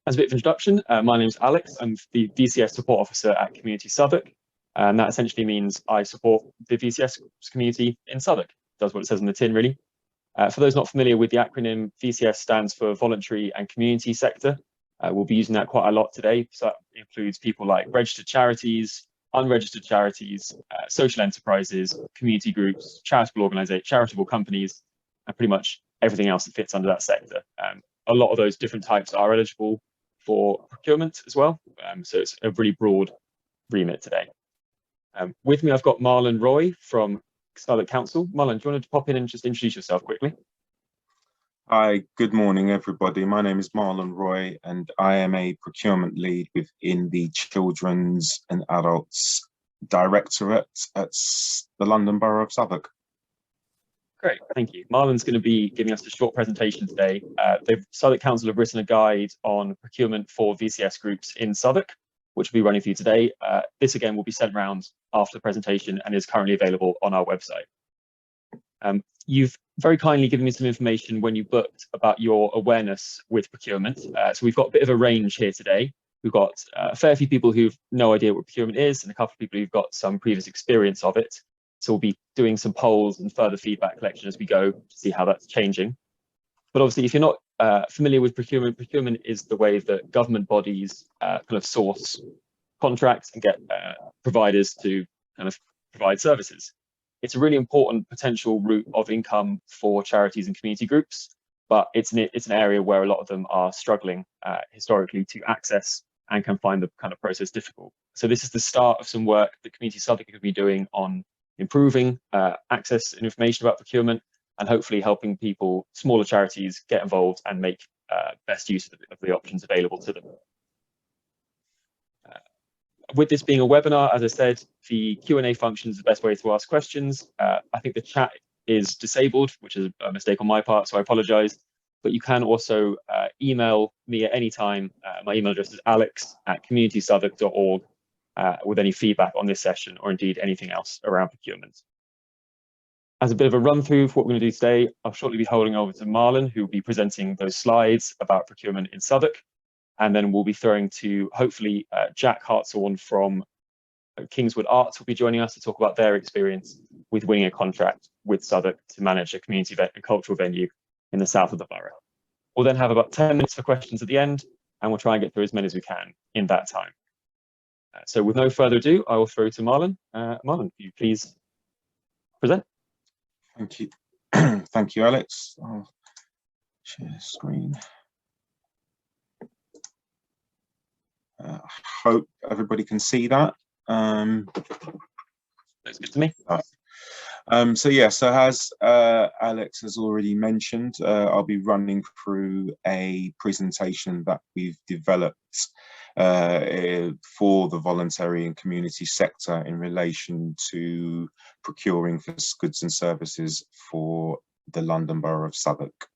As a bit of introduction, my name is Alex. I'm the VCS support officer at Community Southwark. And that essentially means I support the VCS community in Southwark. Does what it says on the tin, really. For those not familiar with the acronym, VCS stands for Voluntary and Community Sector. We'll be using that quite a lot today. So that includes people like registered charities, unregistered charities, social enterprises, community groups, charitable organisations, charitable companies, and pretty much everything else that fits under that sector. A lot of those different types are eligible for procurement as well. So it's a really broad remit today. With me, I've got Marlon Roy from Southwark Council. Marlon, do you want to pop in and just introduce yourself quickly? Hi, good morning, everybody. My name is Marlon Roy, and I am a procurement lead within the Children's and Adults Directorate at the London Borough of Southwark. Great, thank you. Marlon's going to be giving us a short presentation today. The Southwark Council have written a guide on procurement for VCS groups in Southwark, which will be running for you today. This again will be sent around after the presentation and is currently available on our website. You've very kindly given me some information when you booked about your awareness with procurement. So we've got a bit of a range here today. We've got a fair few people who've no idea what procurement is and a couple of people who've got some previous experience of it. So we'll be doing some polls and further feedback collection as we go to see how that's changing. But obviously, if you're not familiar with procurement, procurement is the way that government bodies kind of source contracts and get providers to kind of provide services. It's a really important potential route of income for charities and community groups, but it's an area where a lot of them are struggling historically to access and can find the kind of process difficult. So this is the start of some work that Community Southwark could be doing on improving access and information about procurement and hopefully helping people, smaller charities, get involved and make best use of the options available to them. With this being a webinar, as I said, the Q&A function is the best way to ask questions. I think the chat is disabled, which is a mistake on my part, so I apologise. But you can also email me at any time. My email address is alex@communitysouthwark.org with any feedback on this session or indeed anything else around procurement. As a bit of a run through for what we're going to do today, I'll shortly be holding over to Marlon, who will be presenting those slides about procurement in Southwark. And then we'll be throwing to, hopefully, Jack Hartshorn from Kingswood Arts will be joining us to talk about their experience with winning a contract with Southwark to manage a community and cultural venue in the south of the borough. We'll then have about 10 minutes for questions at the end, and we'll try and get through as many as we can in that time. So with no further ado, I will throw to Marlon. Marlon, can you please present? Thank you. Thank you, Alex. I'll share screen. Hope everybody can see that. Looks good to me. So as Alex has already mentioned, I'll be running through a presentation that we've developed for the voluntary and community sector in relation to procuring for goods and services for the London Borough of Southwark.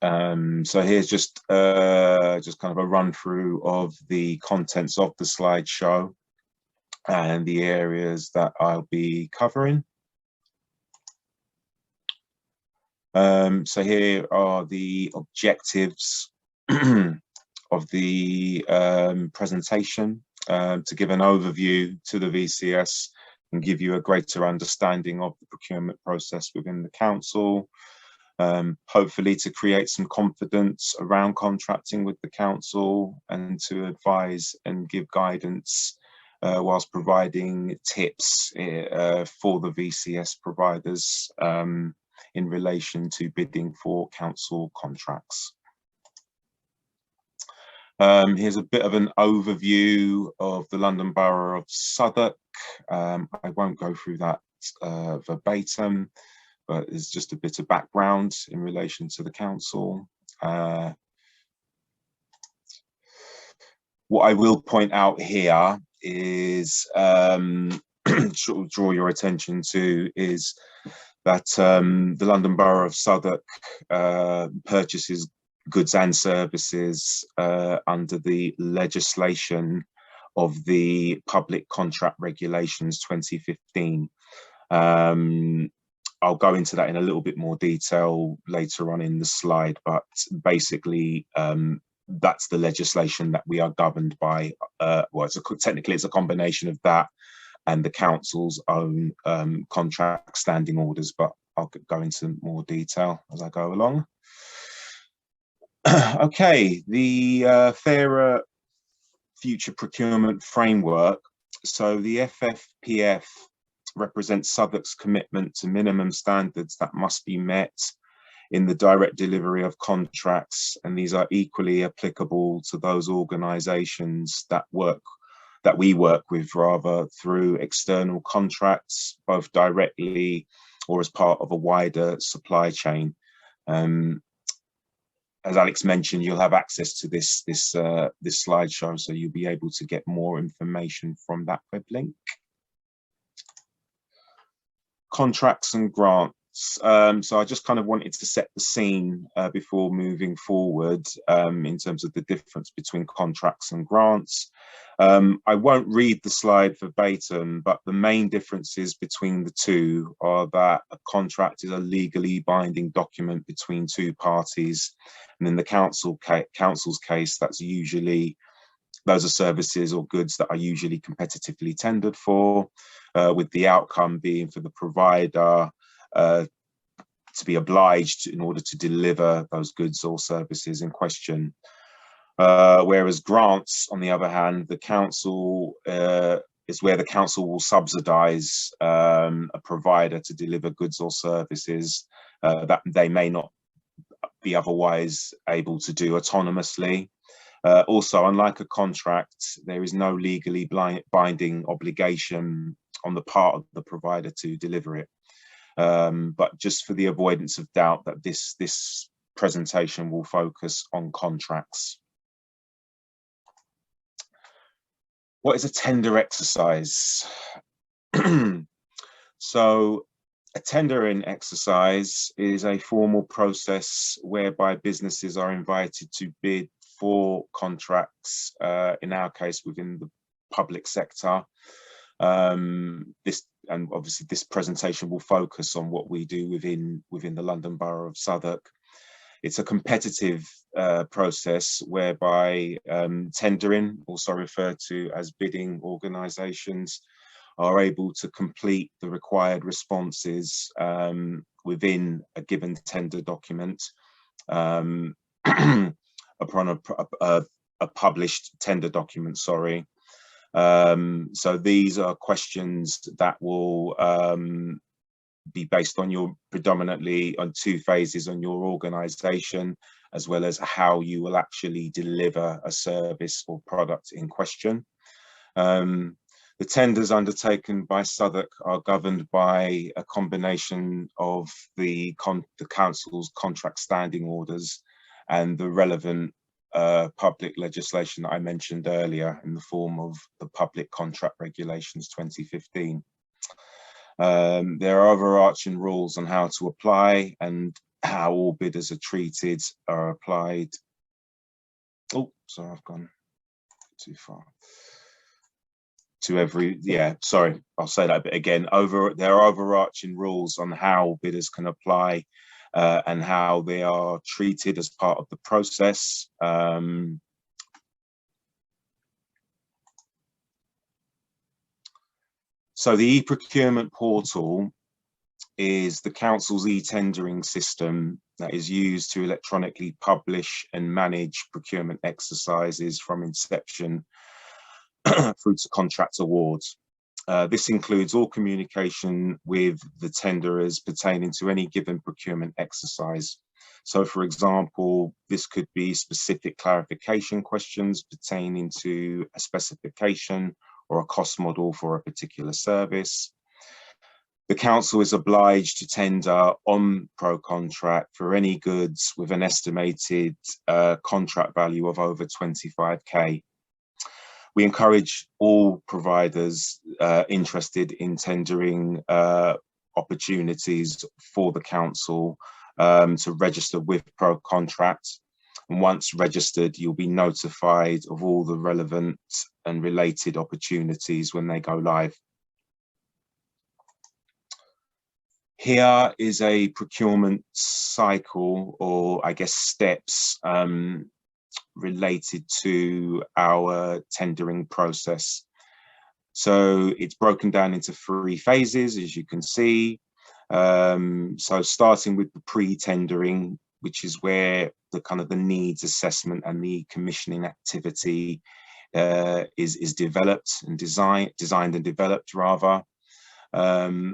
So here's just kind of a run through of the contents of the slideshow and the areas that I'll be covering. So here are the objectives of the presentation, to give an overview to the VCS and give you a greater understanding of the procurement process within the council. Hopefully to create some confidence around contracting with the council and to advise and give guidance whilst providing tips for the VCS providers in relation to bidding for council contracts. Here's a bit of an overview of the London Borough of Southwark. I won't go through that verbatim, but it's just a bit of background in relation to the council. What I will point out here is, sort of draw your attention to, is that the London Borough of Southwark purchases goods and services under the legislation of the Public Contract Regulations 2015. I'll go into that in a little bit more detail later on in the slide, but basically that's the legislation that we are governed by. Well, technically it's a combination of that and the council's own contract standing orders, but I'll go into more detail as I go along. Okay, the Fairer Future Procurement Framework. So the FFPF represents Southwark's commitment to minimum standards that must be met in the direct delivery of contracts, and these are equally applicable to those organisations that we work with rather through external contracts, both directly or as part of a wider supply chain. As Alex mentioned, you'll have access to this slideshow, so you'll be able to get more information from that web link. Contracts and grants. So I just kind of wanted to set the scene before moving forward in terms of the difference between contracts and grants. I won't read the slide verbatim, but the main differences between the two are that a contract is a legally binding document between two parties, and in the council's case, that's usually, those are services or goods that are usually competitively tendered for, with the outcome being for the provider to be obliged in order to deliver those goods or services in question. Whereas grants, on the other hand, the council is where the council will subsidise a provider to deliver goods or services that they may not be otherwise able to do autonomously. Also, unlike a contract, there is no legally binding obligation on the part of the provider to deliver it. But just for the avoidance of doubt, that this presentation will focus on contracts. What is a tender exercise? So a tendering exercise is a formal process whereby businesses are invited to bid for contracts, in our case within the public sector. And obviously this presentation will focus on what we do within the London Borough of Southwark. It's a competitive process whereby tendering, also referred to as bidding organisations, are able to complete the required responses within a given tender document upon a published tender document, sorry. So these are questions that will be based on predominantly on two phases on your organisation, as well as how you will actually deliver a service or product in question. The tenders undertaken by Southwark are governed by a combination of the council's contract standing orders and the relevant public legislation that I mentioned earlier in the form of the Public Contract Regulations 2015. There are overarching rules on how to apply and how all bidders are treated are applied. Oh, sorry, I've gone too far. To every, yeah, sorry, I'll say that bit again. There are overarching rules on how bidders can apply and how they are treated as part of the process. So the e-procurement portal is the council's e-tendering system that is used to electronically publish and manage procurement exercises from inception through to contract awards. This includes all communication with the tenderers pertaining to any given procurement exercise. So, for example, this could be specific clarification questions pertaining to a specification or a cost model for a particular service. The council is obliged to tender on pro contract for any goods with an estimated contract value of over 25k. We encourage all providers interested in tendering opportunities for the council to register with Pro Contract. And once registered, you'll be notified of all the relevant and related opportunities when they go live. Here is a procurement cycle, or I guess steps, related to our tendering process. So it's broken down into 3 phases, as you can see. So starting with the pre-tendering, which is where the kind of the needs assessment and the commissioning activity is developed and designed and developed rather.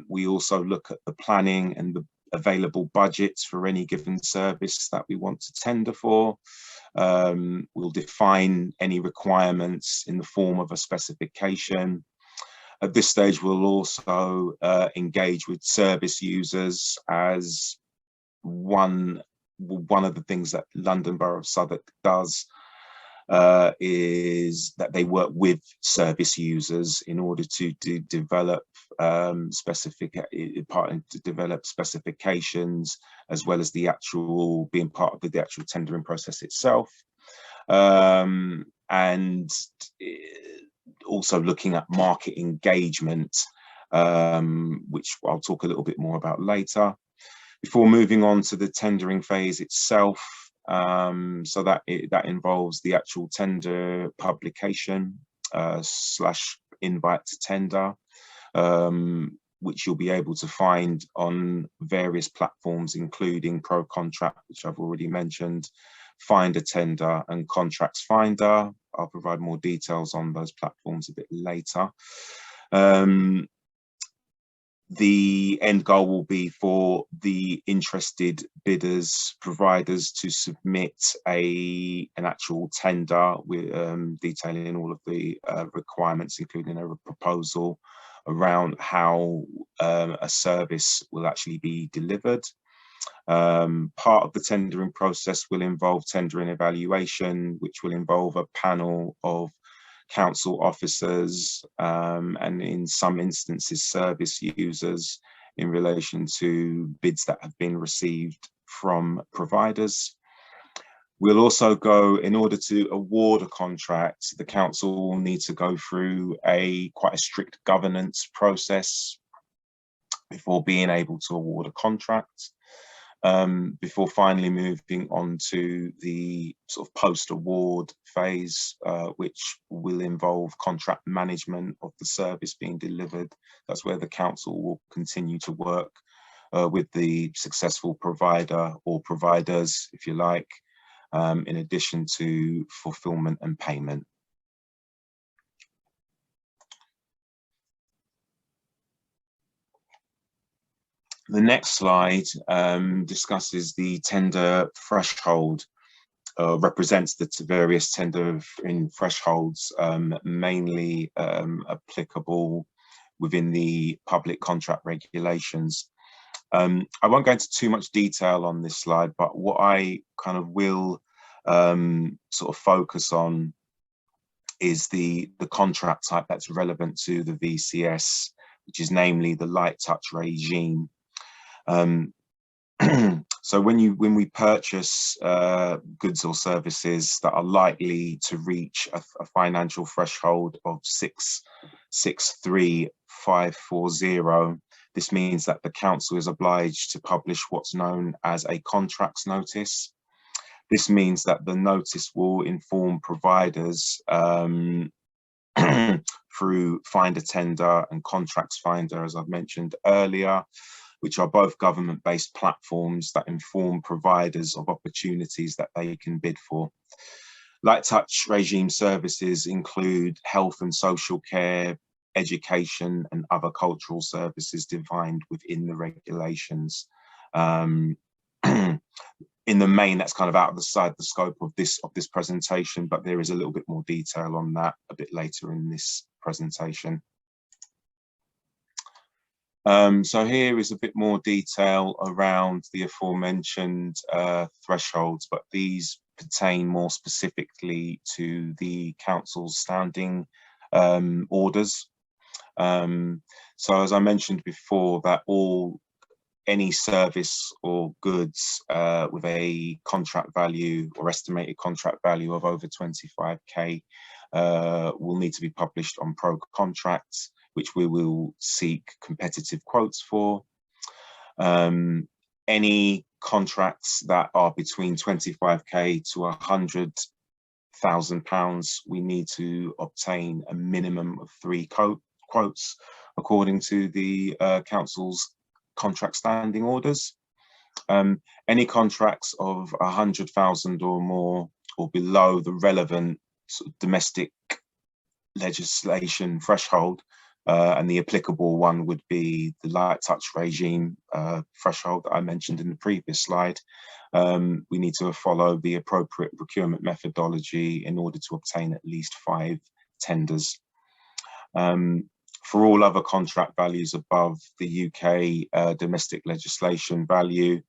We also look at the planning and the available budgets for any given service that we want to tender for. We'll define any requirements in the form of a specification. At this stage, we'll also engage with service users, as one of the things that London Borough of Southwark does is that they work with service users in order to develop specifications, as well as the actual being part of the actual tendering process itself, and also looking at market engagement, which I'll talk a little bit more about later, before moving on to the tendering phase itself. So that involves the actual tender publication slash invite to tender, which you'll be able to find on various platforms, including ProContract, which I've already mentioned, Find a Tender, and Contracts Finder. I'll provide more details on those platforms a bit later. The end goal will be for the interested bidders, providers, to submit an actual tender with detailing all of the requirements, including a proposal around how a service will actually be delivered. Part of the tendering process will involve tendering evaluation, which will involve a panel of council officers and in some instances service users in relation to bids that have been received from providers. We'll also go, in order to award a contract, the council will need to go through quite a strict governance process before being able to award a contract. Before finally moving on to the sort of post-award phase, which will involve contract management of the service being delivered. That's where the council will continue to work with the successful provider or providers, if you like, in addition to fulfillment and payment. The next slide discusses the tender threshold, represents the various tender thresholds, mainly applicable within the public contract regulations. I won't go into too much detail on this slide, but what I kind of will sort of focus on is the contract type that's relevant to the VCS, which is namely the light touch regime. So when we purchase goods or services that are likely to reach a financial threshold of 63540, this means that the council is obliged to publish what's known as a contracts notice. This means that the notice will inform providers through Find a Tender and Contracts Finder, as I've mentioned earlier, which are both government-based platforms that inform providers of opportunities that they can bid for. Light touch regime services include health and social care, education, and other cultural services defined within the regulations. In the main, that's kind of outside the scope of this presentation, but there is a little bit more detail on that a bit later in this presentation. So here is a bit more detail around the aforementioned thresholds, but these pertain more specifically to the council's standing orders. So as I mentioned before, that any service or goods with a contract value or estimated contract value of over 25k will need to be published on ProContract, which we will seek competitive quotes for. Any contracts that are between 25k to £100,000, we need to obtain a minimum of 3 quotes according to the council's contract standing orders. Any contracts of 100,000 or more or below the relevant sort of domestic legislation threshold, and the applicable one would be the light touch regime threshold that I mentioned in the previous slide. We need to follow the appropriate procurement methodology in order to obtain at least 5 tenders. For all other contract values above the UK domestic legislation value,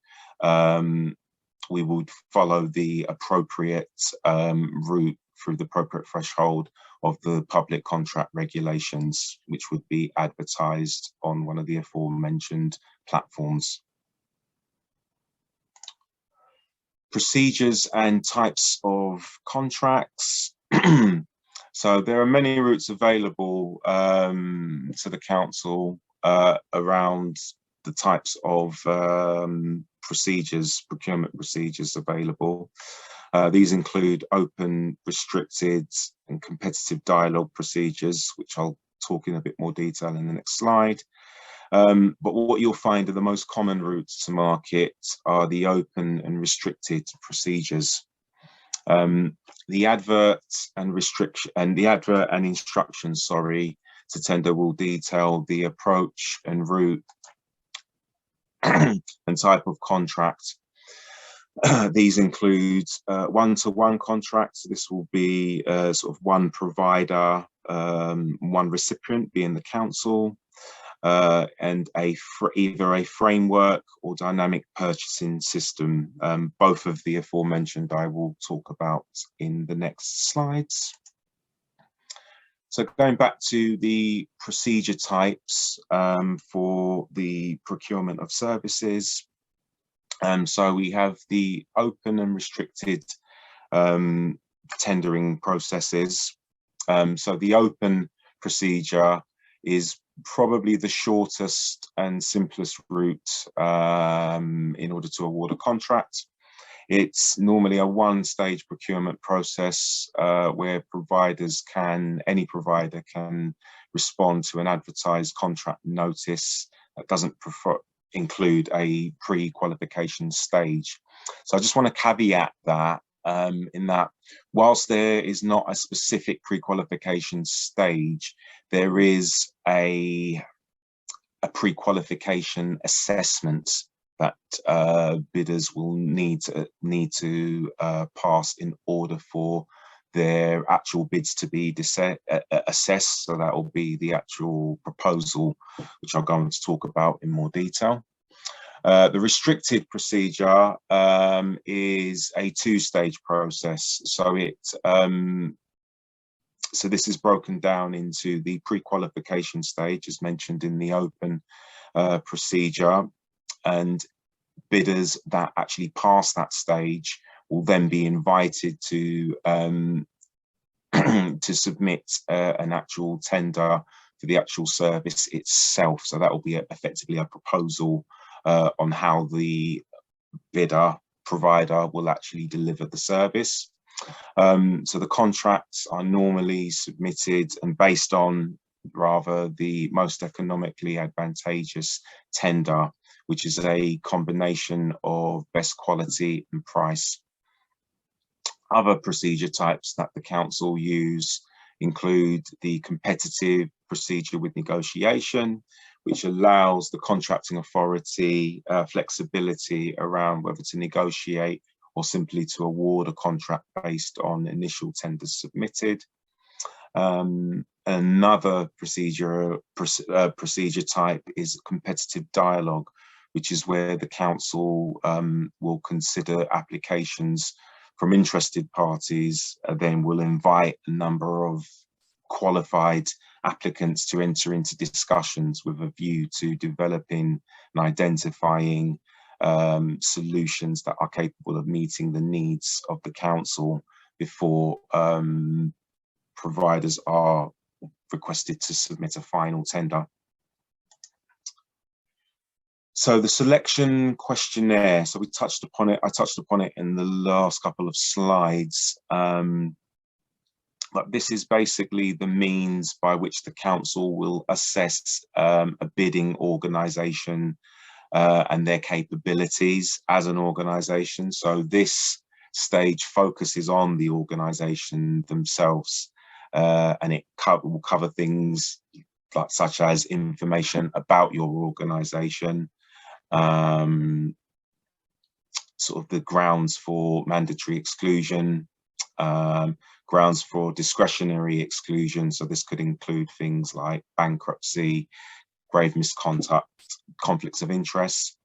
we would follow the appropriate route through the appropriate threshold of the public contract regulations, which would be advertised on one of the aforementioned platforms. Procedures and types of contracts. So there are many routes available to the council around the types of procedures, procurement procedures available. These include open, restricted and competitive dialogue procedures, which I'll talk in a bit more detail in the next slide. But what you'll find are the most common routes to market are the open and restricted procedures. The advert and instructions, to tender will detail the approach and route and type of contract. These include one-to-one contracts. This will be sort of one provider, one recipient being the council, and either a framework or dynamic purchasing system. Both of the aforementioned I will talk about in the next slides. So going back to the procedure types for the procurement of services. So we have the open and restricted tendering processes. So the open procedure is probably the shortest and simplest route in order to award a contract. It's normally a one-stage procurement process where any provider can respond to an advertised contract notice that doesn't include a pre-qualification stage. So I just want to caveat that in that whilst there is not a specific pre-qualification stage, there is a pre-qualification assessment that bidders will need to pass in order for their actual bids to be assessed. So that will be the actual proposal, which I'll go on to talk about in more detail. The restricted procedure is a two-stage process. So so this is broken down into the pre-qualification stage, as mentioned in the open procedure, and bidders that actually pass that stage will then be invited to to submit an actual tender for the actual service itself. So that will be effectively a proposal on how the provider will actually deliver the service. So the contracts are normally submitted and based on rather the most economically advantageous tender, which is a combination of best quality and price. Other procedure types that the council use include the competitive procedure with negotiation, which allows the contracting authority flexibility around whether to negotiate or simply to award a contract based on initial tenders submitted. Another procedure type is competitive dialogue, which is where the council will consider applications from interested parties, then will invite a number of qualified applicants to enter into discussions with a view to developing and identifying solutions that are capable of meeting the needs of the council before providers are requested to submit a final tender. So the selection questionnaire, so we touched upon it, I touched upon it in the last couple of slides. But this is basically the means by which the council will assess a bidding organisation and their capabilities as an organisation. So this stage focuses on the organisation themselves, and it will cover things like, such as information about your organisation, sort of the grounds for mandatory exclusion, grounds for discretionary exclusion. So this could include things like bankruptcy, grave misconduct, conflicts of interest,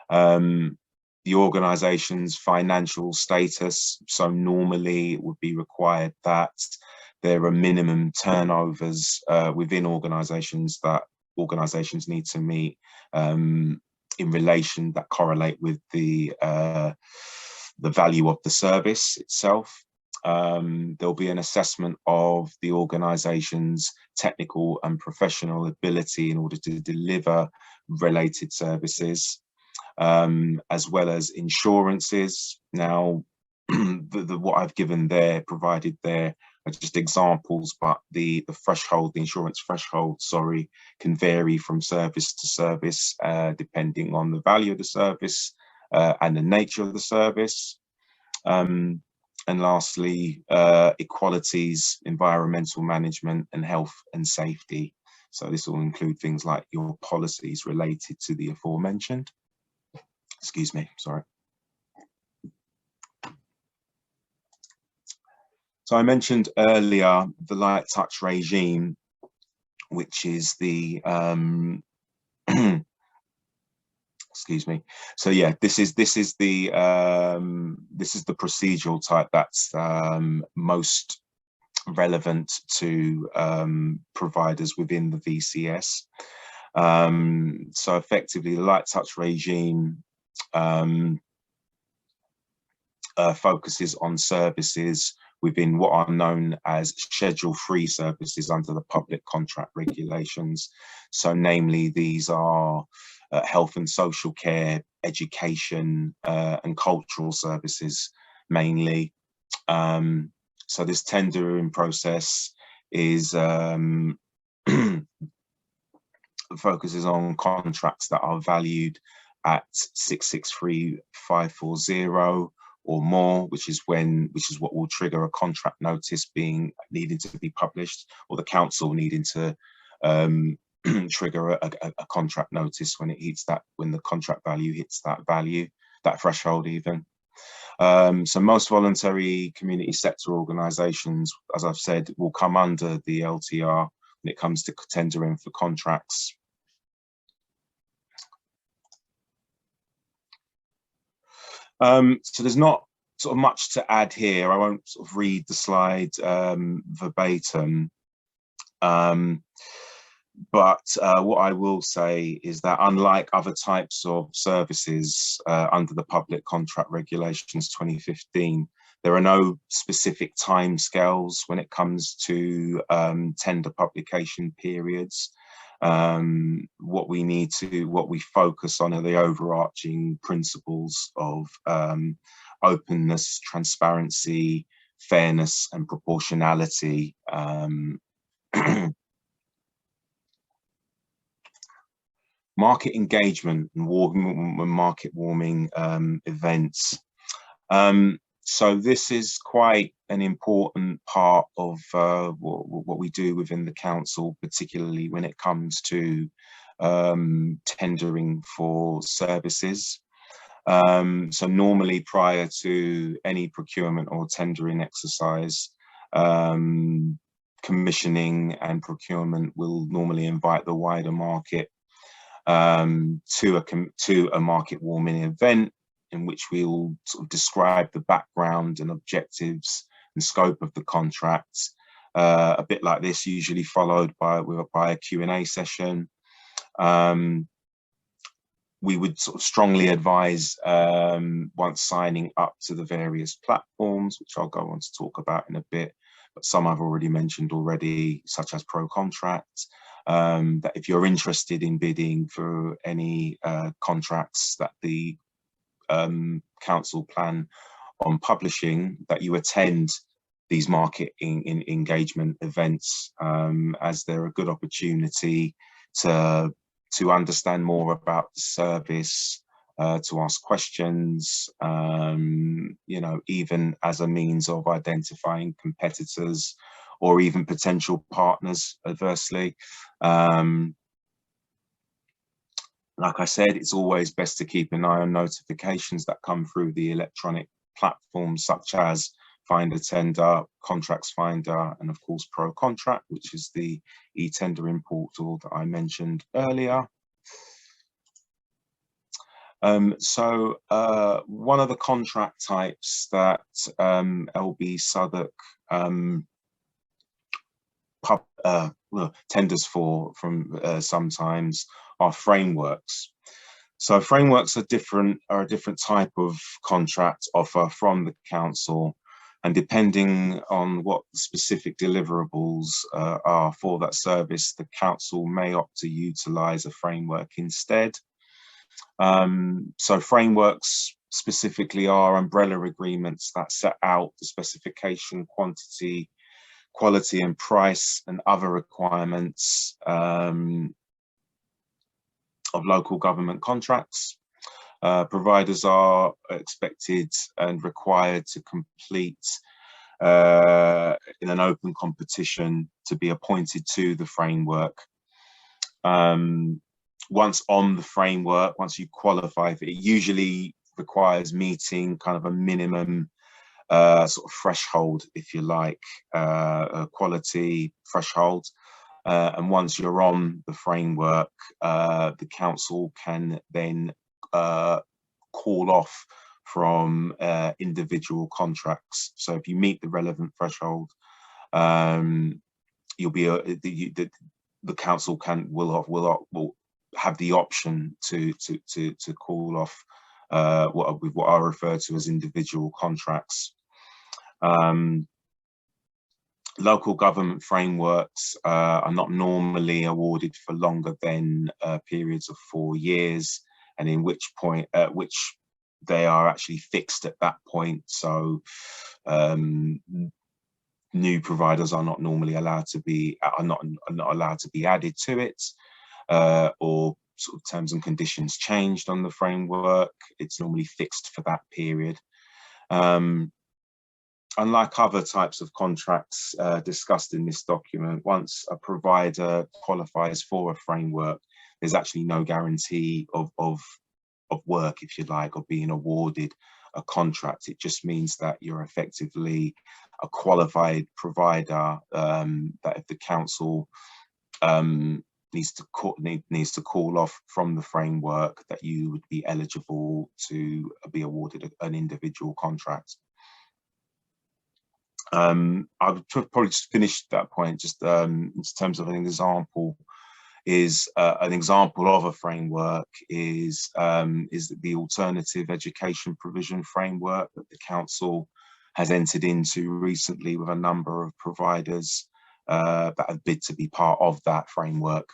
the organisation's financial status. So normally it would be required that there are minimum turnovers within organisations that organisations need to meet in relation that correlate with the value of the service itself. There'll be an assessment of the organisation's technical and professional ability in order to deliver related services, as well as insurances. Now, what I've given there, provided there, are just examples, but the threshold, the insurance threshold, sorry, can vary from service to service, depending on the value of the service and the nature of the service. And lastly, equalities, environmental management, and health and safety. So this will include things like your policies related to the aforementioned. Excuse me, sorry. So I mentioned earlier the light touch regime, which is the excuse me. So yeah, this is the procedural type that's most relevant to providers within the VCS. So effectively, the light touch regime focuses on services within what are known as Schedule 3 services under the public contract regulations. So namely, these are health and social care, education, and cultural services mainly. So this tendering process is focuses on contracts that are valued at 663,540 or more, which is what will trigger a contract notice needing to be published, or the council needing to trigger a contract notice when the contract value hits that threshold even. So most voluntary community sector organisations, as I've said, will come under the LTR when it comes to tendering for contracts. So there's not sort of much to add here. I won't sort of read the slide verbatim. But what I will say is that unlike other types of services under the Public Contract Regulations 2015, there are no specific timescales when it comes to tender publication periods. What we focus on are the overarching principles of openness, transparency, fairness, and proportionality. Market engagement and market warming events. So this is quite an important part of what we do within the council, particularly when it comes to tendering for services. So normally prior to any procurement or tendering exercise, commissioning and procurement will normally invite the wider market to a market warming event, in which we will sort of describe the background and objectives and scope of the contract, a bit like this, usually followed by a Q&A session. We would sort of strongly advise once signing up to the various platforms, which I'll go on to talk about in a bit, but some I've already mentioned already, such as ProContract, that if you're interested in bidding for any contracts that the council plan on publishing, that you attend these market engagement events, as they're a good opportunity to understand more about the service, to ask questions, you know, even as a means of identifying competitors or even potential partners adversely. Like I said, it's always best to keep an eye on notifications that come through the electronic platforms such as Find a Tender, Contracts Finder, and of course Pro Contract, which is the e-tendering portal that I mentioned earlier. So one of the contract types that LB Southwark tenders for from sometimes are frameworks. So frameworks are a different type of contract offer from the council, and depending on what the specific deliverables are for that service, the council may opt to utilise a framework instead. So frameworks specifically are umbrella agreements that set out the specification, quantity, quality and price and other requirements of local government contracts. Providers are expected and required to complete in an open competition to be appointed to the framework. Once on the framework, once you qualify for it, usually requires meeting kind of a minimum sort of threshold, if you like, a quality threshold. And once you're on the framework, the council can then call off from individual contracts. So if you meet the relevant threshold, you'll be the council will have the option to call off what I refer to as individual contracts. Local government frameworks are not normally awarded for longer than periods of 4 years, and in which they are actually fixed at that point. So new providers are not normally allowed to be not allowed to be added to it, or sort of terms and conditions changed on the framework. It's normally fixed for that period. Unlike other types of contracts discussed in this document, once a provider qualifies for a framework, there's actually no guarantee of work, if you like, or being awarded a contract. It just means that you're effectively a qualified provider, that if the council needs to call off from the framework, that you would be eligible to be awarded an individual contract. I've probably just finished that point, just in terms of an example. An example of a framework is the alternative education provision framework that the council has entered into recently with a number of providers that have bid to be part of that framework.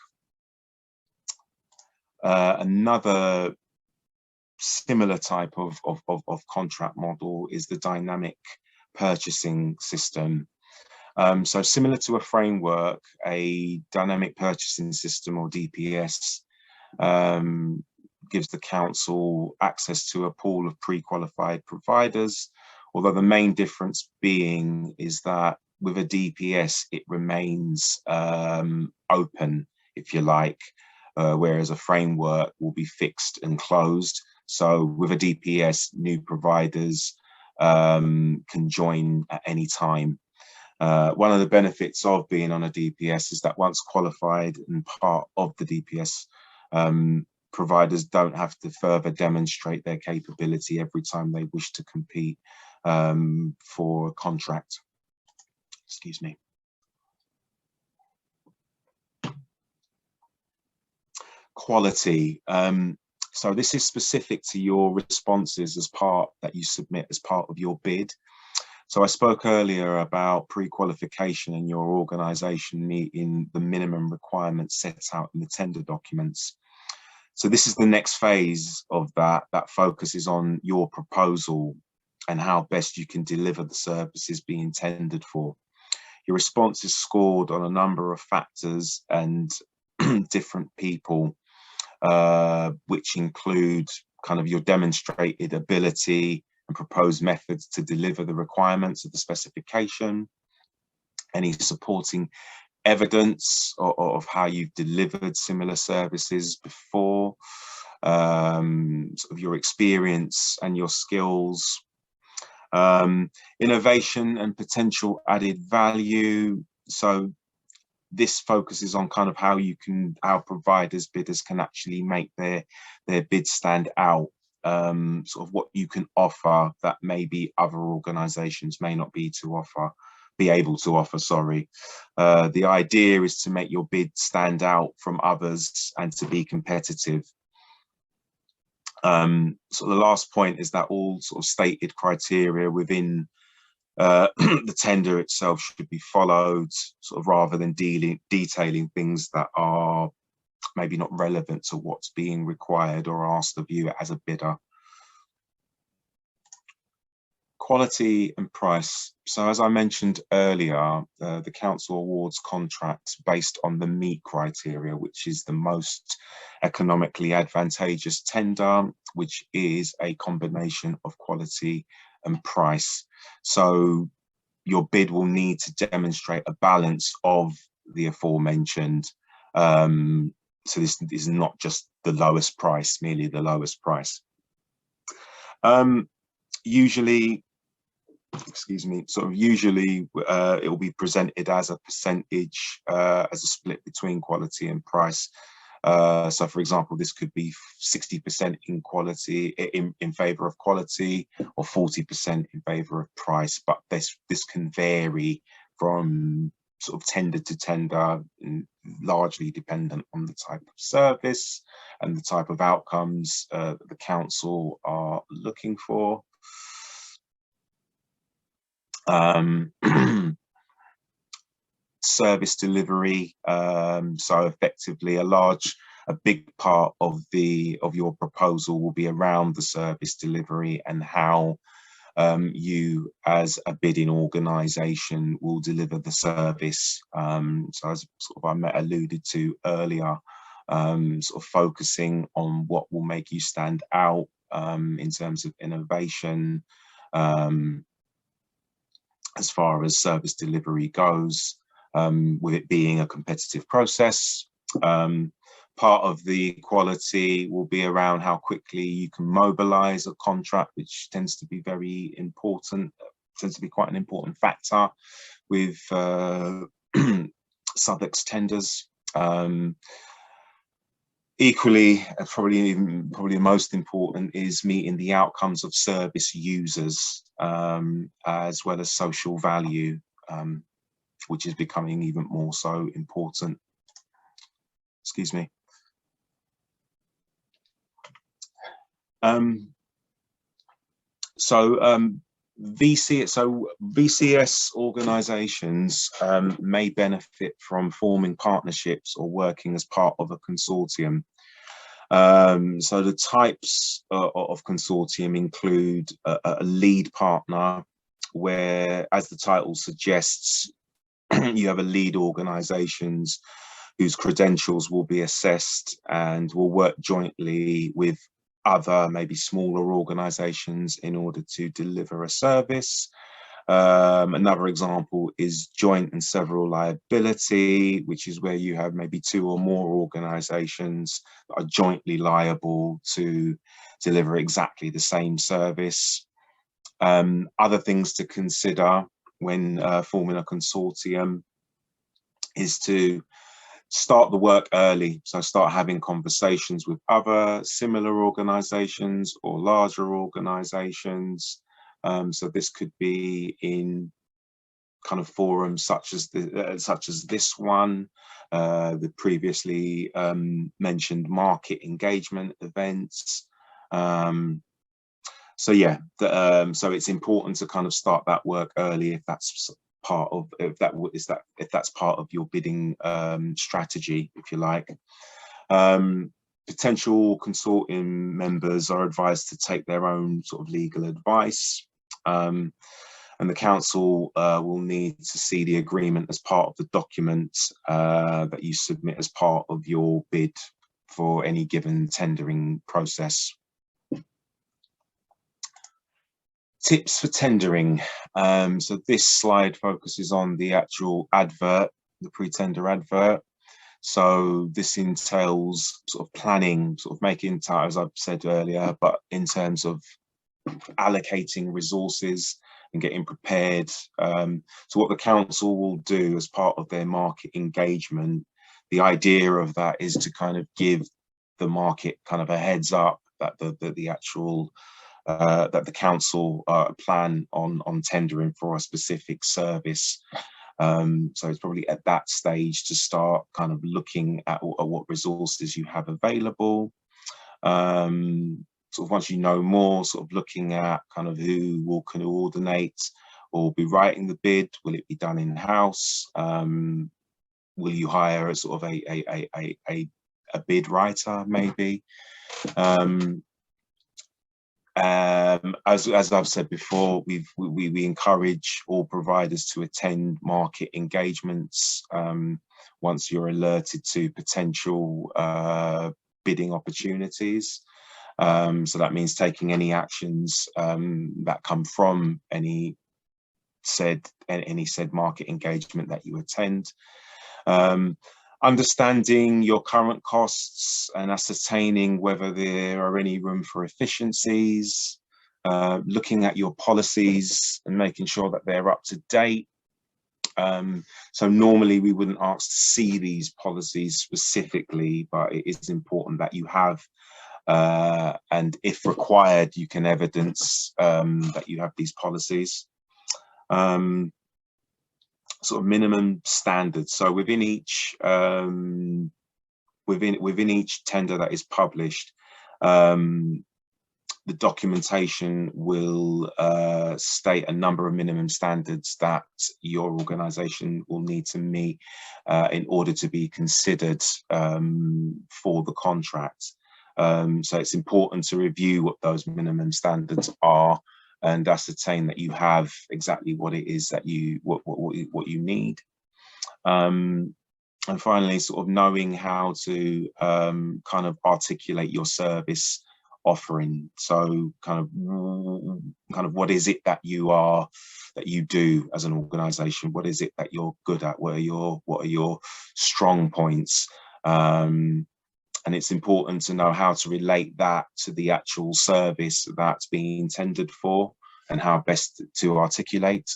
Another similar type of contract model is the dynamic purchasing system. So similar to a framework, a dynamic purchasing system, or DPS, gives the council access to a pool of pre-qualified providers, although the main difference being is that with a DPS it remains open, if you like, whereas a framework will be fixed and closed. So with a DPS, new providers can join at any time. One of the benefits of being on a DPS is that once qualified and part of the DPS, providers don't have to further demonstrate their capability every time they wish to compete for a contract. Excuse me. Quality. So this is specific to your responses that you submit as part of your bid. So I spoke earlier about pre-qualification in your organisation meeting the minimum requirements set out in the tender documents. So this is the next phase of that focuses on your proposal and how best you can deliver the services being tendered for. Your response is scored on a number of factors and different people, which include kind of your demonstrated ability and proposed methods to deliver the requirements of the specification, any supporting evidence of how you've delivered similar services before, sort of your experience and your skills, innovation and potential added value. So this focuses on kind of how providers, bidders can actually make their bids stand out, sort of what you can offer that maybe other organizations may not be able to offer, sorry. The idea is to make your bid stand out from others and to be competitive. So the last point is that all sort of stated criteria within the tender itself should be followed, sort of rather than detailing things that are maybe not relevant to what's being required or asked of you as a bidder. Quality and price. So as I mentioned earlier, the council awards contracts based on the MEET criteria, which is the most economically advantageous tender, which is a combination of quality and price. So your bid will need to demonstrate a balance of the aforementioned. So this is not just the lowest price, merely the lowest price. Usually it will be presented as a percentage, as a split between quality and price. So for example, this could be 60% in quality, in favor of quality, or 40% in favor of price, but this can vary from sort of tender to tender, largely dependent on the type of service and the type of outcomes that the council are looking for. Service delivery, so effectively a big part of your proposal will be around the service delivery and how you as a bidding organisation will deliver the service. So as sort of I alluded to earlier, sort of focusing on what will make you stand out in terms of innovation, as far as service delivery goes, with it being a competitive process. Part of the quality will be around how quickly you can mobilise a contract, which tends to be very important, tends to be quite an important factor with Southwark's tenders. Equally, probably most important is meeting the outcomes of service users, as well as social value, which is becoming even more so important. Excuse me. VCS organisations may benefit from forming partnerships or working as part of a consortium. So the types of consortium include a lead partner, where, as the title suggests, you have a lead organisations whose credentials will be assessed and will work jointly with other, maybe smaller organisations in order to deliver a service. Another example is joint and several liability, which is where you have maybe two or more organisations that are jointly liable to deliver exactly the same service. Other things to consider when forming a consortium is to start the work early. So start having conversations with other similar organisations or larger organisations. So this could be in kind of forums such as this one, the previously mentioned market engagement events. So yeah, so it's important to kind of start that work early if that's part of if that's part of your bidding strategy, if you like. Potential consortium members are advised to take their own sort of legal advice, and the council will need to see the agreement as part of the document that you submit as part of your bid for any given tendering process. Tips for tendering. So this slide focuses on the actual advert, the pre-tender advert. So this entails sort of planning, sort of making time, as I've said earlier, but in terms of allocating resources and getting prepared. So what the council will do as part of their market engagement, the idea of that is to kind of give the market kind of a heads up that the actual that the council plan on tendering for a specific service. So it's probably at that stage to start kind of looking at what resources you have available. Sort of once you know more, sort of looking at kind of who will coordinate or be writing the bid. Will it be done in-house? Will you hire a sort of a bid writer maybe? As I've said before, we encourage all providers to attend market engagements once you're alerted to potential bidding opportunities. So that means taking any actions that come from any said market engagement that you attend. Understanding your current costs and ascertaining whether there are any room for efficiencies, looking at your policies and making sure that they're up to date. So normally we wouldn't ask to see these policies specifically, but it is important that you have, and if required, you can evidence that you have these policies. Sort of minimum standards. So within each within each tender that is published, the documentation will state a number of minimum standards that your organisation will need to meet in order to be considered for the contract. So it's important to review what those minimum standards are and ascertain that you have exactly what it is that what you need. And finally, sort of knowing how to kind of articulate your service offering. So kind of what is it that you do as an organization? What is it that you're good at? What are your strong points? And it's important to know how to relate that to the actual service that's being tendered for and how best to articulate.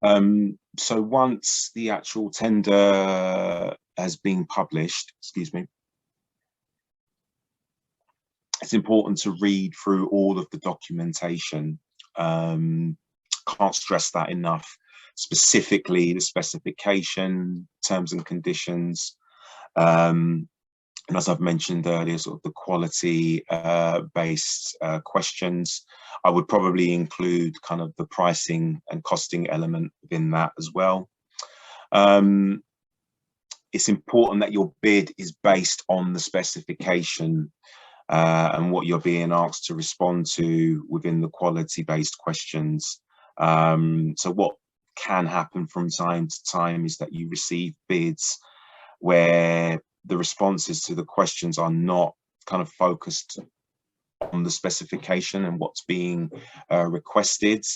So once the actual tender has been published, excuse me, it's important to read through all of the documentation. Can't stress that enough. Specifically the specification, terms and conditions, and as I've mentioned earlier, sort of the quality based questions. I would probably include kind of the pricing and costing element within that as well. It's important that your bid is based on the specification and what you're being asked to respond to within the quality based questions. So what can happen from time to time is that you receive bids where the responses to the questions are not kind of focused on the specification and what's being requested.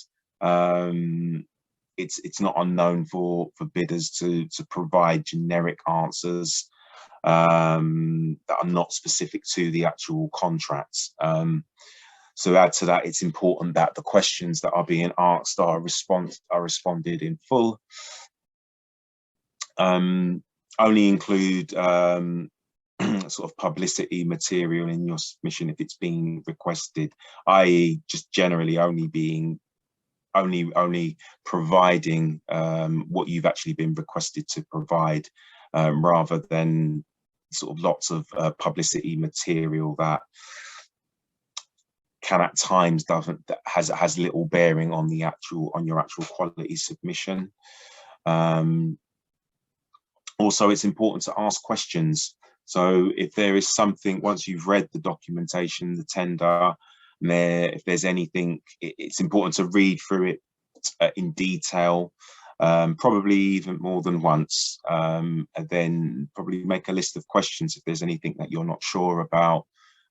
It's not unknown for bidders to provide generic answers that are not specific to the actual contracts. So add to that, it's important that the questions that are being asked are responded in full. Only include sort of publicity material in your submission if it's being requested, i.e. just generally only providing what you've actually been requested to provide, rather than sort of lots of publicity material that can at times has little bearing on your actual quality submission. Also, it's important to ask questions. So if there is something, once you've read the documentation, the tender, if there's anything, it's important to read through it in detail, probably even more than once, and then probably make a list of questions if there's anything that you're not sure about,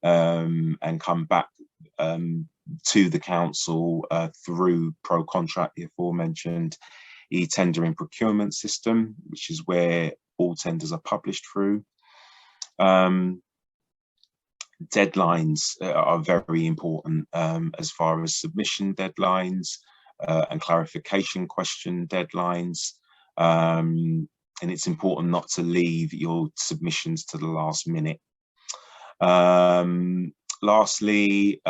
and come back to the council through ProContract, the aforementioned e-tendering procurement system, which is where all tenders are published through. Deadlines are very important as far as submission deadlines and clarification question deadlines. And it's important not to leave your submissions to the last minute. Lastly,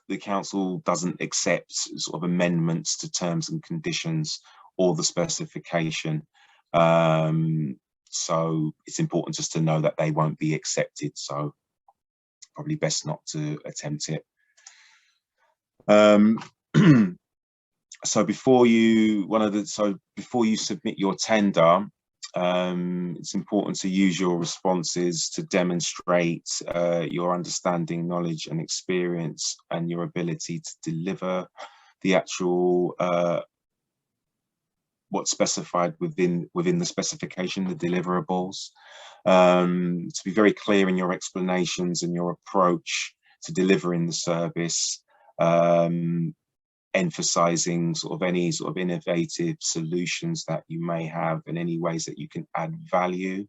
the council doesn't accept sort of amendments to terms and conditions or the specification. So it's important just to know that they won't be accepted. So probably best not to attempt it. So before you submit your tender, it's important to use your responses to demonstrate your understanding, knowledge and experience and your ability to deliver the actual what's specified within the specification, the deliverables. To be very clear in your explanations and your approach to delivering the service, emphasizing sort of any sort of innovative solutions that you may have and any ways that you can add value.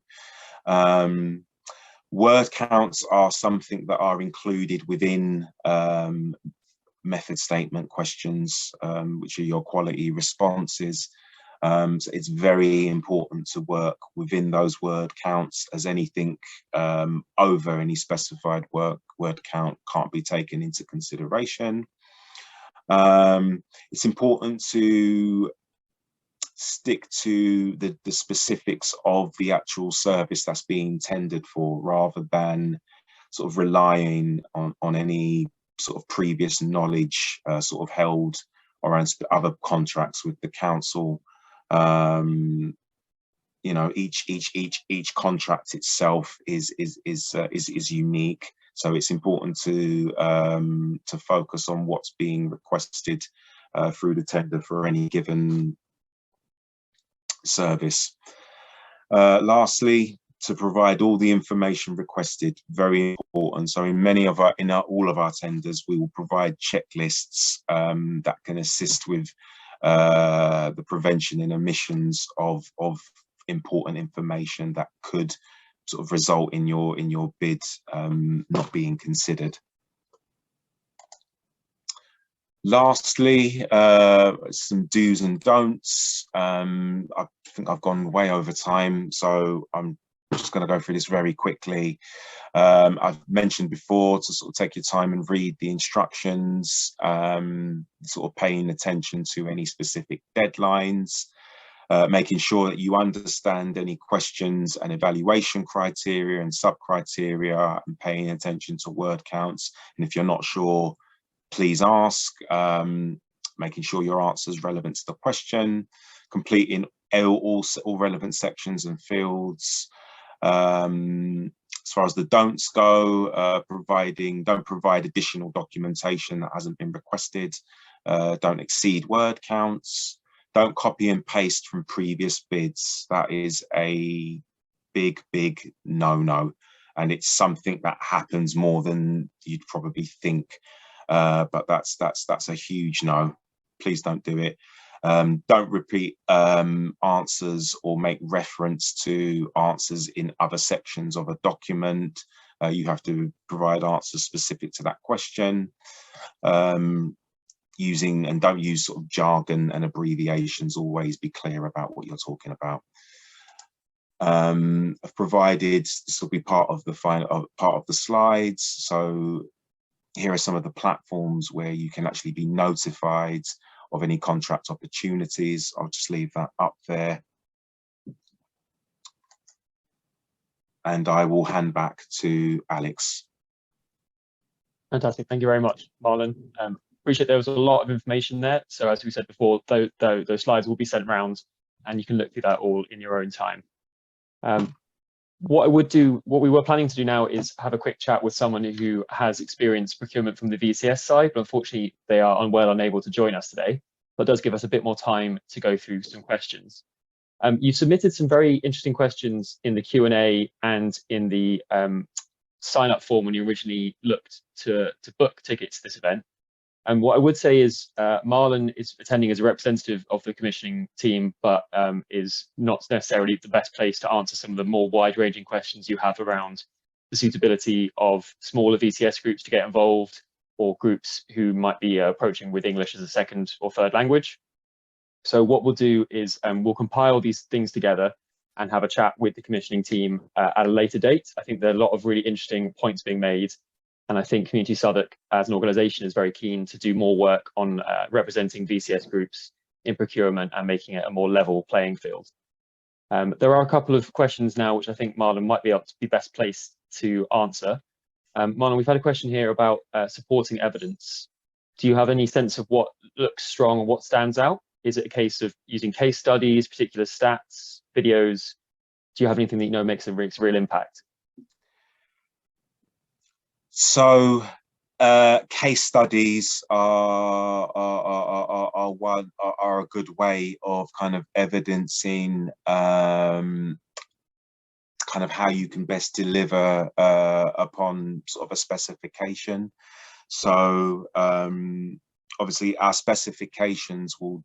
Word counts are something that are included within method statement questions, which are your quality responses. So it's very important to work within those word counts, as anything over any specified word count can't be taken into consideration. It's important to stick to the specifics of the actual service that's being tendered for, rather than sort of relying on any sort of previous knowledge sort of held around other contracts with the council. You know, each contract itself is unique, so it's important to focus on what's being requested through the tender for any given service. Lastly, to provide all the information requested, very important. So in all of our tenders, we will provide checklists that can assist with the prevention and omissions of important information that could sort of result in your bid not being considered. Lastly, some do's and don'ts. I think I've gone way over time, so I'm just going to go through this very quickly. I've mentioned before to sort of take your time and read the instructions, sort of paying attention to any specific deadlines, making sure that you understand any questions and evaluation criteria and sub-criteria, and paying attention to word counts. And if you're not sure, please ask, making sure your answer is relevant to the question, completing all relevant sections and fields. As far as the don'ts go, don't provide additional documentation that hasn't been requested, don't exceed word counts, don't copy and paste from previous bids. That is a big no-no, and it's something that happens more than you'd probably think. But that's a huge no. Please don't do it. Don't repeat answers or make reference to answers in other sections of a document. You have to provide answers specific to that question. Don't use sort of jargon and abbreviations. Always be clear about what you're talking about. I've provided, this will be part of the slides. So here are some of the platforms where you can actually be notified of any contract opportunities. I'll just leave that up there. And I will hand back to Alex. Fantastic. Thank you very much, Marlon. Appreciate there was a lot of information there. So as we said before, those slides will be sent around and you can look through that all in your own time. What we were planning to do now is have a quick chat with someone who has experienced procurement from the VCS side, but unfortunately they are unable to join us today. But does give us a bit more time to go through some questions. You submitted some very interesting questions in the Q&A and in the sign up form when you originally looked to book tickets to this event. And what I would say is Marlon is attending as a representative of the commissioning team, but is not necessarily the best place to answer some of the more wide-ranging questions you have around the suitability of smaller VCS groups to get involved, or groups who might be approaching with English as a second or third language. So what we'll do is we'll compile these things together and have a chat with the commissioning team at a later date. I think there are a lot of really interesting points being made. And I think Community Southwark as an organisation is very keen to do more work on representing VCS groups in procurement and making it a more level playing field. There are a couple of questions now which I think Marlon might be able to be best placed to answer. Marlon, we've had a question here about supporting evidence. Do you have any sense of what looks strong and what stands out? Is it a case of using case studies, particular stats, videos? Do you have anything that you know makes a real impact? So case studies are a good way of kind of evidencing kind of how you can best deliver upon sort of a specification. So obviously our specifications will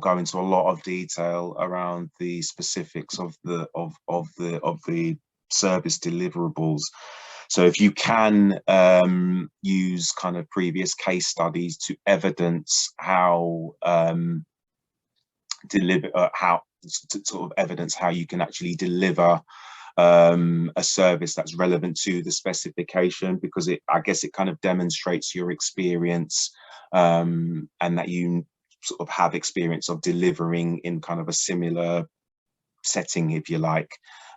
go into a lot of detail around the specifics of the service deliverables. So if you can use kind of previous case studies to evidence how how you can actually deliver a service that's relevant to the specification, because I guess it kind of demonstrates your experience and that you sort of have experience of delivering in kind of a similar setting, if you like.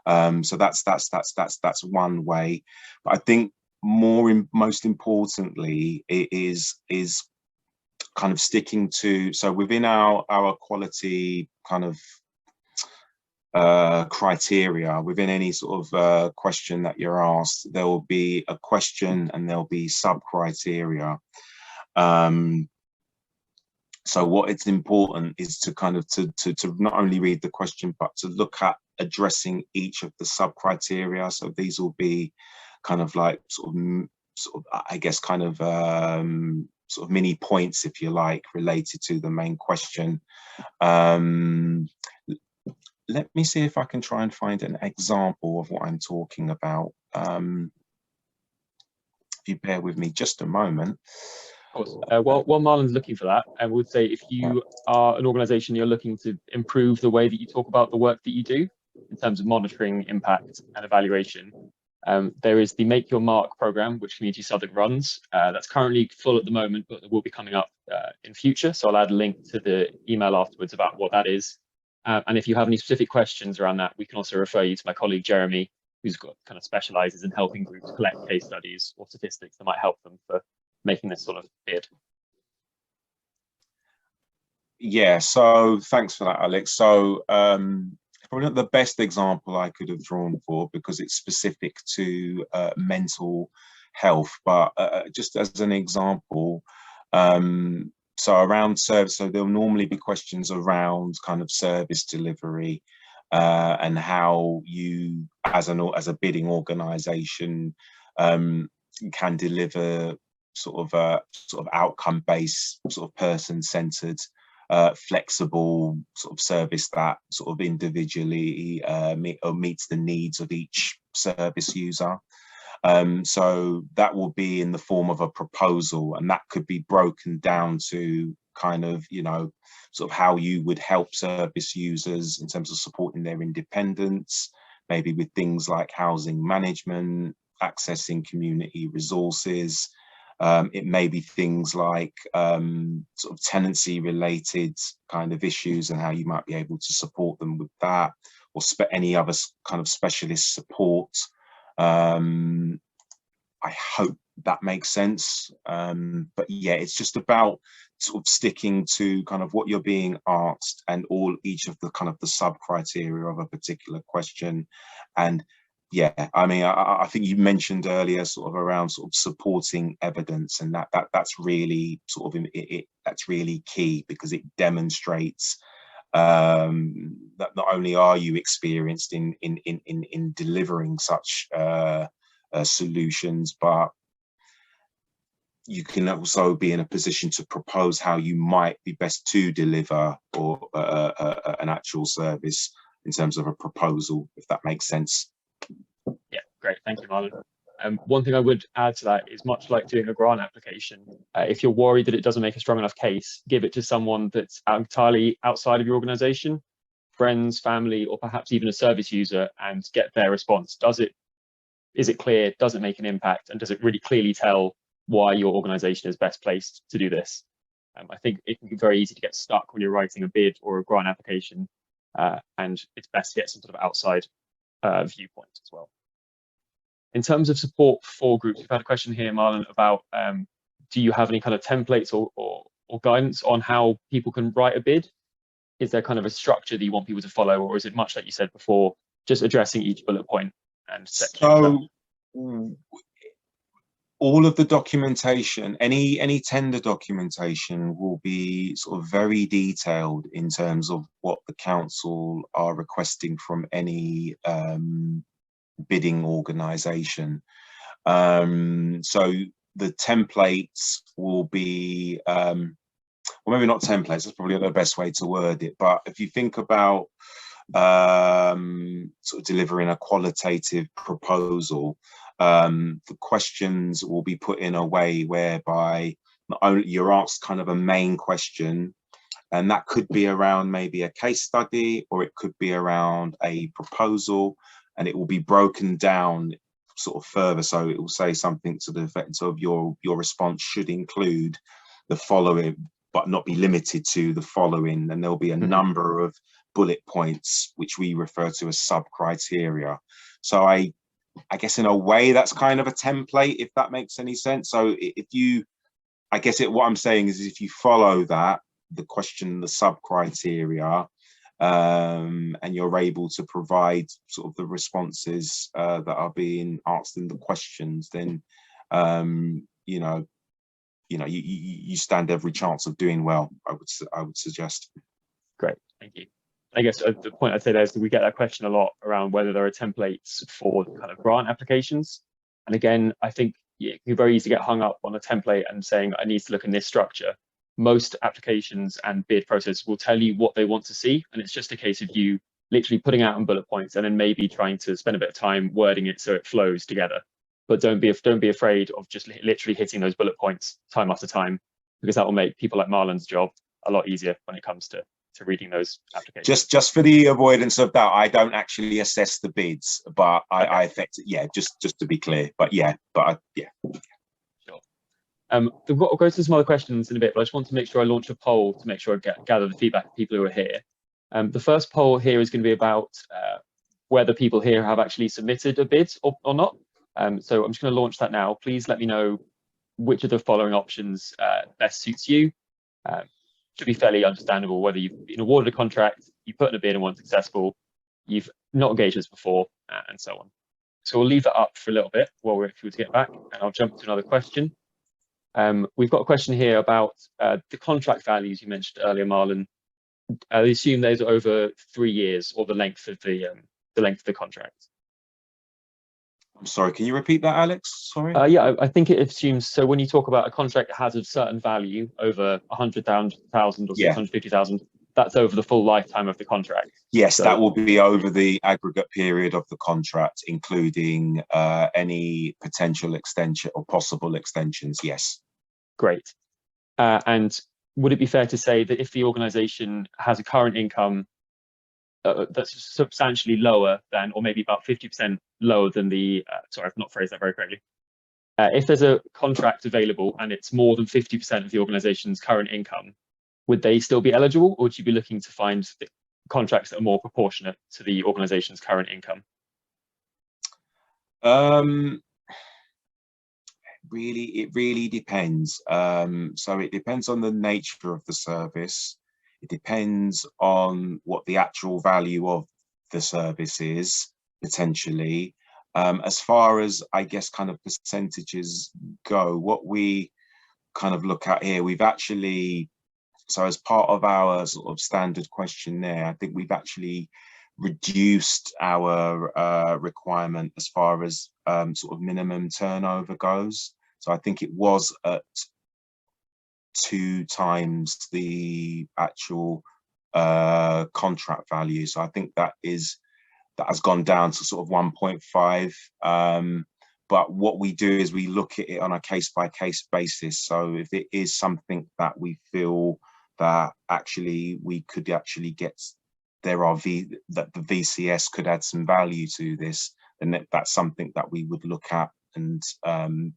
So that's one way. But I think most importantly, it is kind of sticking to, so within our quality kind of criteria, within any sort of question that you're asked, there will be a question and there'll be sub criteria. So what it's important is to kind of to not only read the question, but to look at addressing each of the sub criteria. So these will be kind of like sort of I guess kind of sort of mini points, if you like, related to the main question. Let me see if I can try and find an example of what I'm talking about. If you bear with me just a moment. Of course. While Marlon's looking for that, I would say if you are an organisation, you're looking to improve the way that you talk about the work that you do in terms of monitoring impact and evaluation, there is the Make Your Mark programme, which Community Southwark runs. That's currently full at the moment, but it will be coming up in future. So I'll add a link to the email afterwards about what that is. And if you have any specific questions around that, we can also refer you to my colleague, Jeremy, who's got kind of specialises in helping groups collect case studies or statistics that might help them for making this sort of bid. Yeah, so thanks for that, Alex. So probably not the best example I could have drawn for, because it's specific to mental health, but just as an example, so around service, so there'll normally be questions around kind of service delivery and how you as a bidding organisation can deliver sort of outcome-based, sort of person-centered, flexible sort of service that sort of individually meets the needs of each service user. So that will be in the form of a proposal, and that could be broken down to kind of, you know, sort of how you would help service users in terms of supporting their independence, maybe with things like housing management, accessing community resources. It may be things like sort of tenancy related kind of issues and how you might be able to support them with that, or any other kind of specialist support. I hope that makes sense. But yeah, it's just about sort of sticking to kind of what you're being asked and each of the kind of the sub criteria of a particular question. And yeah, I mean, I think you mentioned earlier sort of around sort of supporting evidence, and that's really sort of that's really key, because it demonstrates that not only are you experienced in delivering such solutions, but you can also be in a position to propose how you might be best to deliver or an actual service in terms of a proposal, if that makes sense. Yeah, great. Thank you, Marlon. One thing I would add to that is, much like doing a grant application, if you're worried that it doesn't make a strong enough case, give it to someone that's entirely outside of your organization, friends, family, or perhaps even a service user, and get their response. Is it clear? Does it make an impact? And does it really clearly tell why your organization is best placed to do this? I think it can be very easy to get stuck when you're writing a bid or a grant application, and it's best to get some sort of outside viewpoint as well. In terms of support for groups, we've had a question here, Marlon, about do you have any kind of templates or guidance on how people can write a bid? Is there kind of a structure that you want people to follow, or is it much like you said before, just addressing each bullet point and section? So all of the documentation, any tender documentation, will be sort of very detailed in terms of what the council are requesting from any bidding organisation. So the templates will be, well, maybe not templates, that's probably the best way to word it, but if you think about sort of delivering a qualitative proposal, the questions will be put in a way whereby not only you're asked kind of a main question, and that could be around maybe a case study, or it could be around a proposal, and it will be broken down sort of further. So it will say something to the effect of your response should include the following, but not be limited to the following. And there'll be a number of bullet points, which we refer to as sub criteria. So I guess in a way that's kind of a template, if that makes any sense. So if you, I guess what I'm saying is, if you follow that, the question, the sub criteria, and you're able to provide sort of the responses that are being asked in the questions, then you stand every chance of doing well, I would suggest. Great, thank you. I guess the point I'd say there is that we get that question a lot around whether there are templates for kind of grant applications. And again, I think it can be very easy to get hung up on a template and saying, I need to look in this structure. Most applications and bid process will tell you what they want to see. And it's just a case of you literally putting out in bullet points and then maybe trying to spend a bit of time wording it so it flows together. But don't be afraid of just literally hitting those bullet points time after time, because that will make people like Marlon's job a lot easier when it comes to reading those applications. Just for the avoidance of doubt, I don't actually assess the bids, but okay. I affect it. Yeah, just to be clear. But yeah. Sure. We'll go to some other questions in a bit, but I just want to make sure I launch a poll to make sure I gather the feedback of people who are here. The first poll here is going to be about whether people here have actually submitted a bid or not. So I'm just going to launch that now. Please let me know which of the following options best suits you. Should be fairly understandable whether you've been awarded a contract, you put in a bid and weren't successful, you've not engaged us before, and so on. So we'll leave that up for a little bit while we're able to get back, and I'll jump to another question. We've got a question here about the contract values you mentioned earlier, Marlon. I assume those are over 3 years, or the length of the contract. I'm sorry, can you repeat that, Alex? Sorry. Yeah, I think it assumes, so when you talk about a contract that has a certain value over 100,000 or 650,000, that's over the full lifetime of the contract. Yes, so that will be over the aggregate period of the contract, including any potential extension or possible extensions. Yes. Great. And would it be fair to say that if the organisation has a current income that's substantially lower than, or maybe about 50% lower than the, sorry, I've not phrased that very correctly. If there's a contract available and it's more than 50% of the organization's current income, would they still be eligible, or would you be looking to find the contracts that are more proportionate to the organization's current income? really depends. So it depends on the nature of the service. It depends on what the actual value of the service is, potentially. As far as, I guess, kind of percentages go, what we kind of look at here, we've actually, so as part of our sort of standard questionnaire, I think we've actually reduced our requirement as far as sort of minimum turnover goes. So I think it was at 2 times the actual contract value. So I think that has gone down to sort of 1.5. But what we do is we look at it on a case-by-case basis. So if it is something that we feel that actually we could actually get, that the VCS could add some value to this, then that's something that we would look at and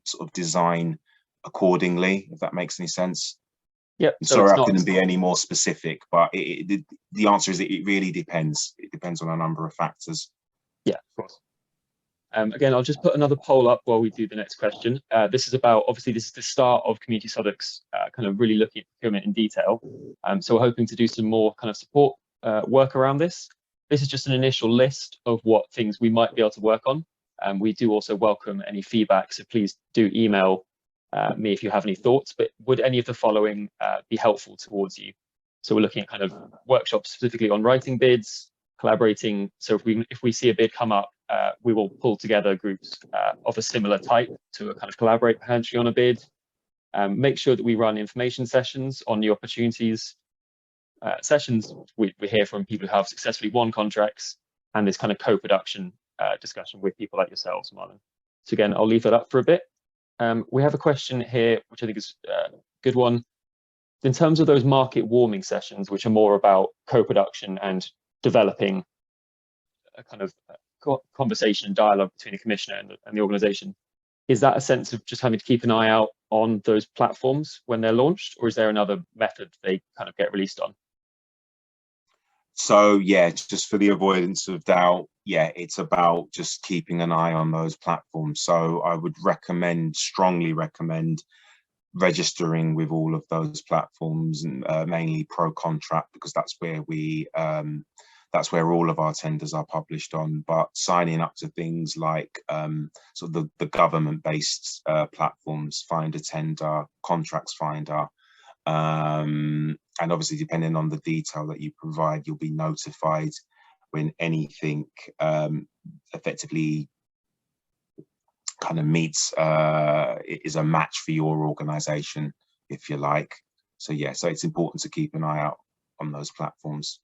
sort of design accordingly, if that makes any sense. Yeah. Sorry, I couldn't be any more specific, but the answer is that it really depends. It depends on a number of factors. Yeah, of course. Again, I'll just put another poll up while we do the next question. This is about, obviously, this is the start of Community Southwark's kind of really looking at procurement in detail. So we're hoping to do some more kind of support work around this. This is just an initial list of what things we might be able to work on. We do also welcome any feedback, so please do email me if you have any thoughts, but would any of the following be helpful towards you? So we're looking at kind of workshops specifically on writing bids, collaborating. So if we see a bid come up, we will pull together groups of a similar type to kind of collaborate potentially on a bid. Make sure that we run information sessions on new opportunities. Sessions we hear from people who have successfully won contracts, and this kind of co-production discussion with people like yourselves, Marlon. So again, I'll leave that up for a bit. We have a question here, which I think is a good one. In terms of those market warming sessions, which are more about co-production and developing a kind of conversation and dialogue between the commissioner and the organisation, is that a sense of just having to keep an eye out on those platforms when they're launched, or is there another method they kind of get released on? So yeah, just for the avoidance of doubt, yeah, it's about just keeping an eye on those platforms. So I would strongly recommend registering with all of those platforms, and mainly Pro Contract, because that's where all of our tenders are published on. But signing up to things like sort of the government-based platforms, Find a Tender, Contracts Finder, and obviously depending on the detail that you provide, you'll be notified when anything effectively kind of meets is a match for your organization, if you like. So yeah, so it's important to keep an eye out on those platforms.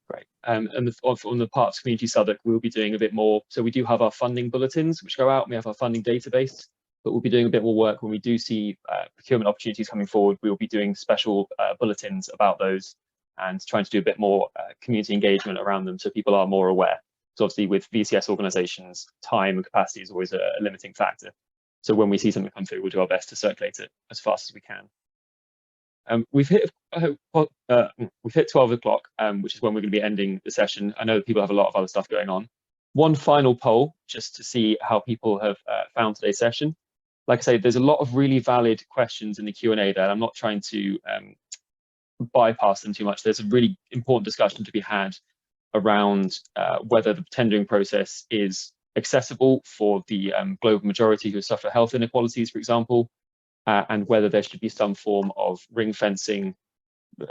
Great. And on the part of Community Southwark, we'll be doing a bit more. So we do have our funding bulletins which go out, and we have our funding database, but we'll be doing a bit more work when we do see procurement opportunities coming forward. We will be doing special bulletins about those and trying to do a bit more community engagement around them, so people are more aware. So obviously with VCS organisations, time and capacity is always a limiting factor. So when we see something come through, we'll do our best to circulate it as fast as we can. We've hit 12 o'clock, which is when we're going to be ending the session. I know that people have a lot of other stuff going on. One final poll, just to see how people have found today's session. Like I say, there's a lot of really valid questions in the Q&A there. I'm not trying to bypass them too much. There's a really important discussion to be had around whether the tendering process is accessible for the global majority who suffer health inequalities, for example, and whether there should be some form of ring fencing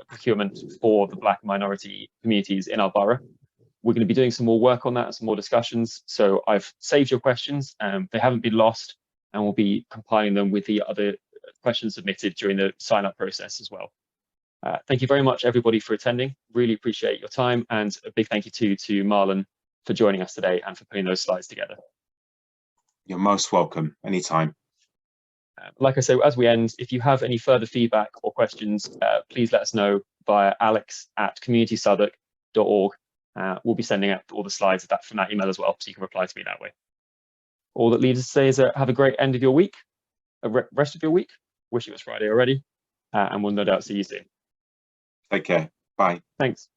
procurement for the Black minority communities in our borough. We're going to be doing some more work on that and some more discussions. So I've saved your questions. They haven't been lost, and we'll be compiling them with the other questions submitted during the sign-up process as well. Thank you very much, everybody, for attending. Really appreciate your time, and a big thank you to Marlon for joining us today and for putting those slides together. You're most welcome, anytime. Like I say, as we end, if you have any further feedback or questions, please let us know via alex@communitysouthwark.org. We'll be sending out all the slides from that email as well, so you can reply to me that way. All that leaves us to say is have a great end of your week, rest of your week. Wish it was Friday already, and we'll no doubt see you soon. Take care. Bye. Thanks.